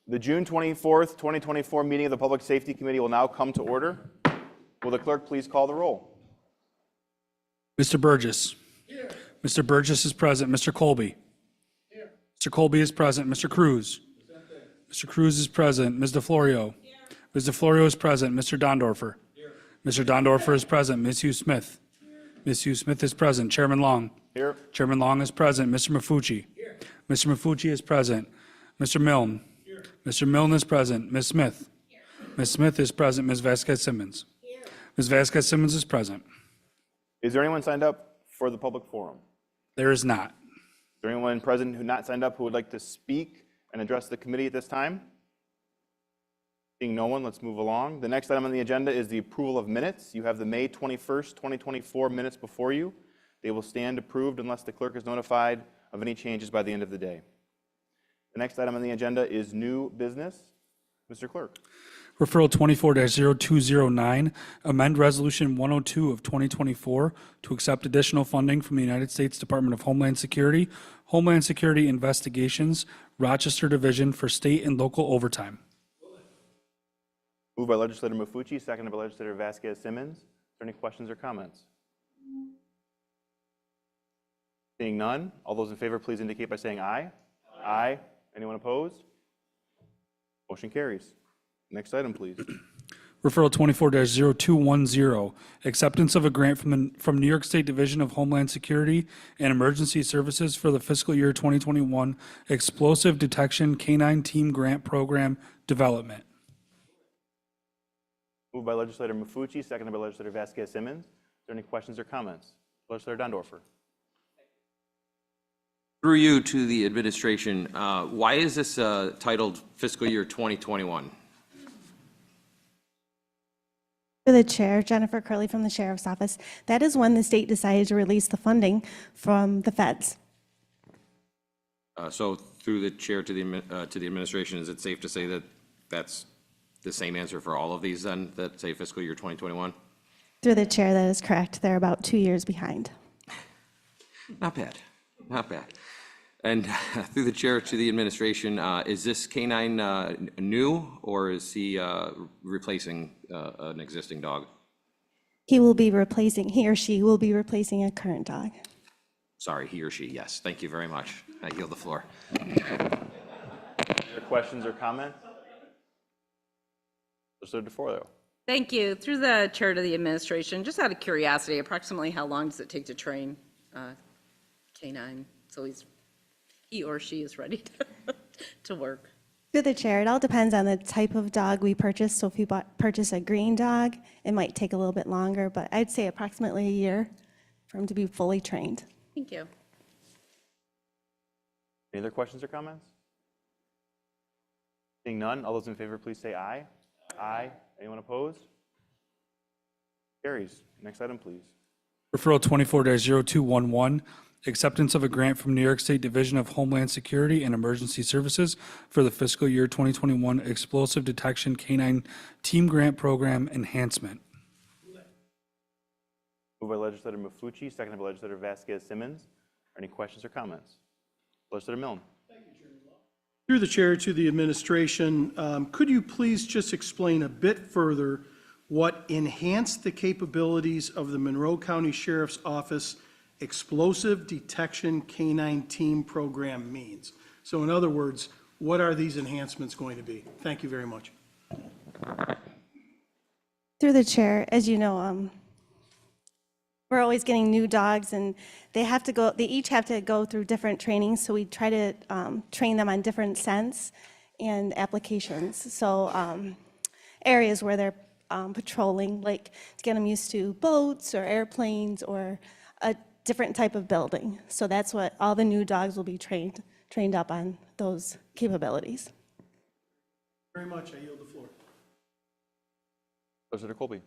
The June 24th, 2024 meeting of the Public Safety Committee will now come to order. Will the clerk please call the roll? Mr. Burgess. Here. Mr. Burgess is present. Mr. Colby. Here. Mr. Colby is present. Mr. Cruz. Mr. Cruz is present. Ms. DeFlorio. Here. Ms. DeFlorio is present. Mr. Dondorfer. Here. Mr. Dondorfer is present. Ms. Hugh Smith. Here. Ms. Hugh Smith is present. Chairman Long. Here. Chairman Long is present. Mr. Mafucci. Here. Mr. Mafucci is present. Mr. Milne. Here. Mr. Milne is present. Ms. Smith. Here. Ms. Smith is present. Ms. Vasquez Simmons. Here. Ms. Vasquez Simmons is present. Is there anyone signed up for the public forum? There is not. Is there anyone present who not signed up who would like to speak and address the committee at this time? Seeing no one, let's move along. The next item on the agenda is the approval of minutes. You have the May 21st, 2024 minutes before you. They will stand approved unless the clerk is notified of any changes by the end of the day. The next item on the agenda is new business. Mr. Clerk. Referral 24-0209, amend Resolution 102 of 2024 to accept additional funding from the United States Department of Homeland Security Investigations, Rochester Division for state and local overtime. Moved by Legislator Mafucci, seconded by Legislator Vasquez Simmons. Is there any questions or comments? Seeing none, all those in favor please indicate by saying aye. Aye. Anyone opposed? Motion carries. Next item, please. Referral 24-0210, acceptance of a grant from New York State Division of Homeland Security and Emergency Services for the fiscal year 2021 Explosive Detection Canine Team Grant Program Development. Moved by Legislator Mafucci, seconded by Legislator Vasquez Simmons. Is there any questions or comments? Legislator Dondorfer. Through you to the administration, why is this titled Fiscal Year 2021? For the chair, Jennifer Curley from the Sheriff's Office. That is when the state decided to release the funding from the feds. So through the chair to the administration, is it safe to say that that's the same answer for all of these then, that say Fiscal Year 2021? Through the chair, that is correct. They're about 2 years behind. Not bad, not bad. And through the chair to the administration, is this canine new, or is he replacing an existing dog? He or she will be replacing a current dog. Sorry, he or she, yes. Thank you very much. I yield the floor. Other questions or comments? Legislator DeFlorio. Thank you. Through the chair to the administration, just out of curiosity, approximately how long does it take to train canine? So he or she is ready to work. Through the chair, it all depends on the type of dog we purchase. So if we purchase a green dog, it might take a little bit longer, but I'd say approximately a year for him to be fully trained. Thank you. Any other questions or comments? Seeing none, all those in favor please say aye. Aye. Anyone opposed? Carries. Next item, please. Referral 24-0211, acceptance of a grant from New York State Division of Homeland Security and Emergency Services for the fiscal year 2021 Explosive Detection Canine Team Grant Program Enhancement. Moved by Legislator Mafucci, seconded by Legislator Vasquez Simmons. Are any questions or comments? Legislator Milne. Through the chair to the administration, could you please just explain a bit further what enhanced the capabilities of the Monroe County Sheriff's Office Explosive Detection Canine Team Program means? So in other words, what are these enhancements going to be? Thank you very much. Through the chair, as you know, we're always getting new dogs, and they each have to go through different trainings, so we try to train them on different scents and applications. So areas where they're patrolling, like to get them used to boats or airplanes or a different type of building. So that's what all the new dogs will be trained up on, those capabilities. Very much. I yield the floor. Legislator Colby.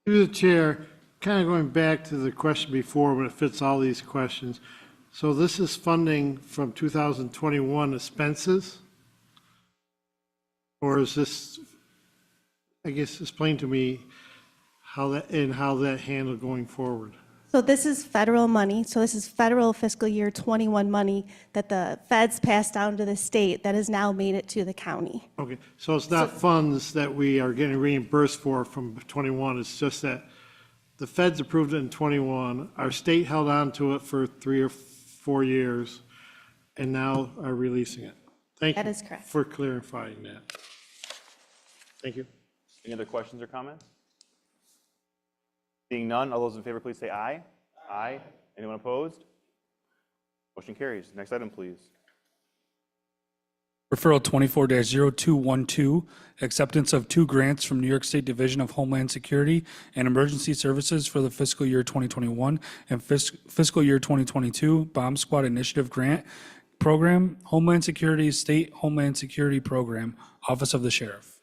Through the chair, kind of going back to the question before, but it fits all these questions. So this is funding from 2021 expenses? Or is this, I guess, explain to me how that handled going forward? So this is federal money, so this is federal fiscal year 21 money that the feds passed down to the state that has now made it to the county. Okay, so it's not funds that we are getting reimbursed for from 21, it's just that the feds approved it in 21, our state held on to it for 3 or 4 years, and now are releasing it. Thank you. That is correct. For clarifying that. Thank you. Any other questions or comments? Seeing none, all those in favor, please say aye. Aye. Anyone opposed? Motion carries. Next item, please. Referral 24-0212, acceptance of 2 grants from New York State Division of Homeland Security and Emergency Services for the fiscal year 2021 and fiscal year 2022 Bomb Squad Initiative Grant Program, Homeland Security State Homeland Security Program, Office of the Sheriff.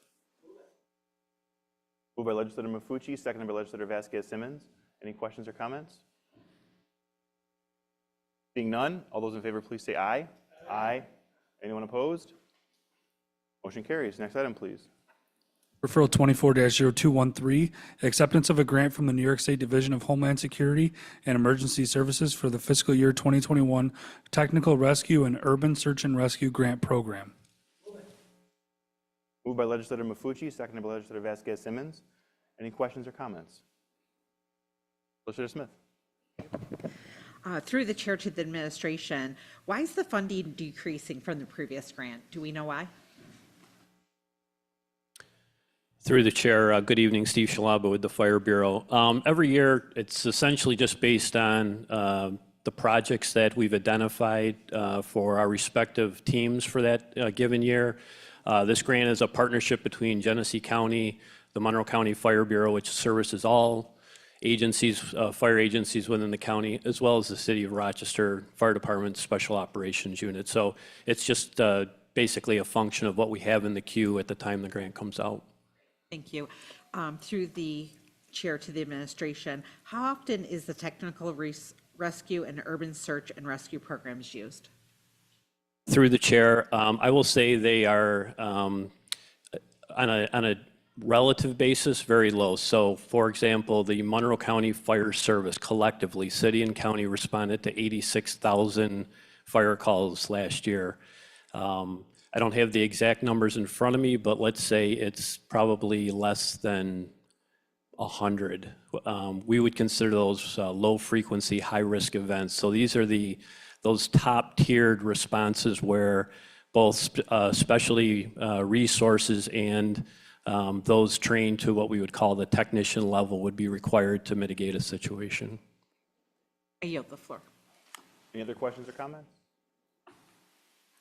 Moved by legislator Mafucci, seconded by legislator Vasquez Simmons. Any questions or comments? Seeing none, all those in favor, please say aye. Aye. Anyone opposed? Motion carries. Next item, please. Referral 24-0213, acceptance of a grant from the New York State Division of Homeland Security and Emergency Services for the fiscal year 2021 Technical Rescue and Urban Search and Rescue Grant Program. Moved by legislator Mafucci, seconded by legislator Vasquez Simmons. Any questions or comments? Legislator Smith. Through the chair to the administration, why is the funding decreasing from the previous grant? Do we know why? Through the chair, good evening, Steve Shalaba with the Fire Bureau. Every year, it's essentially just based on the projects that we've identified for our respective teams for that given year. This grant is a partnership between Genesee County, the Monroe County Fire Bureau, which services all agencies, fire agencies within the county, as well as the City of Rochester Fire Department Special Operations Unit. So it's just basically a function of what we have in the queue at the time the grant comes out. Thank you. Through the chair to the administration, how often is the technical rescue and urban search and rescue programs used? Through the chair, I will say they are on a relative basis very low. So for example, the Monroe County Fire Service collectively, city and county, responded to 86,000 fire calls last year. I don't have the exact numbers in front of me, but let's say it's probably less than 100. We would consider those low frequency, high risk events. So these are those top tiered responses where both specialty resources and those trained to what we would call the technician level would be required to mitigate a situation. I yield the floor. Any other questions or comments?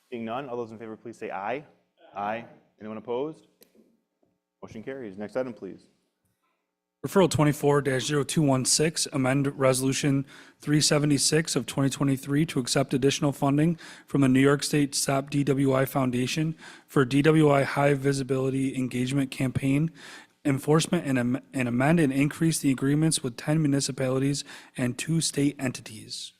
Seeing none, all those in favor, please say aye. Aye. Anyone opposed? Motion carries. Next item, please. Referral 24-0216, amend Resolution 376 of 2023 to accept additional funding from the New York State Stop DWI Foundation for DWI High Visibility Engagement Campaign enforcement and amend and increase the agreements with 10 municipalities and 2 state entities.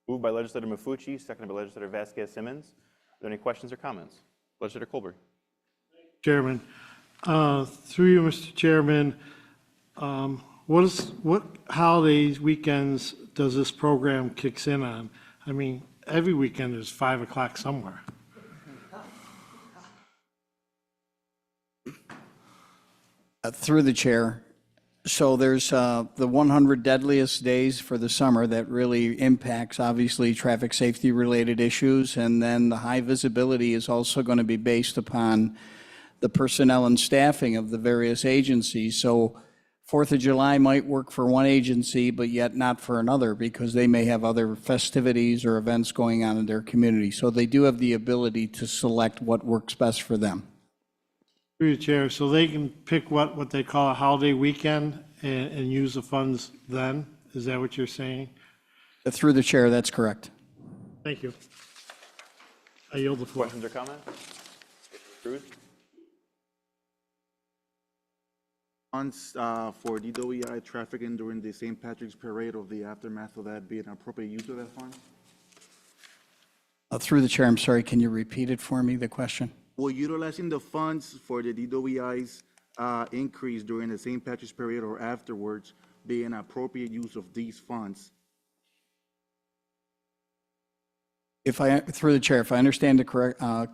Moved by legislator Mafucci, seconded by legislator Vasquez Simmons. Are there any questions or comments? Legislator Colbert. Chairman, through you, Mr. Chairman, what holidays, weekends does this program kicks in on? I mean, every weekend is 5 o'clock somewhere. Through the chair. So there's the 100 deadliest days for the summer that really impacts, obviously, traffic safety related issues. And then the high visibility is also going to be based upon the personnel and staffing of the various agencies. So 4th of July might work for one agency, but yet not for another because they may have other festivities or events going on in their community. So they do have the ability to select what works best for them. Through the chair, so they can pick what they call a holiday weekend and use the funds then? Is that what you're saying? Through the chair, that's correct. Thank you. I yield the floor. Questions or comments? Cruz? Funds for DWI trafficking during the St. Patrick's Parade or the aftermath of that be an appropriate use of that fund? Through the chair, I'm sorry, can you repeat it for me, the question? Will utilizing the funds for the DWI's increase during the St. Patrick's Parade or afterwards, be an appropriate use of these funds? Through the chair, if I understand the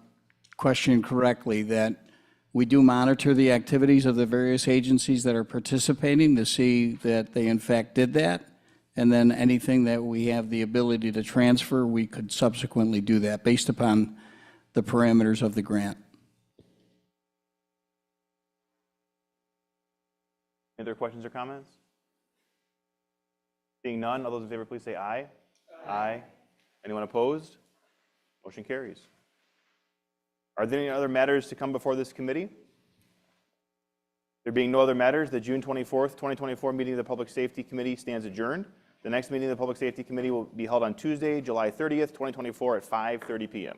question correctly, that we do monitor the activities of the various agencies that are participating to see that they in fact did that, and then anything that we have the ability to transfer, we could subsequently do that based upon the parameters of the grant. Any other questions or comments? Seeing none, all those in favor, please say aye. Aye. Anyone opposed? Motion carries. Are there any other matters to come before this committee? There being no other matters, the June 24th, 2024 meeting of the Public Safety Committee stands adjourned. The next meeting of the Public Safety Committee will be held on Tuesday, July 30th, 2024 at 5:30 p.m.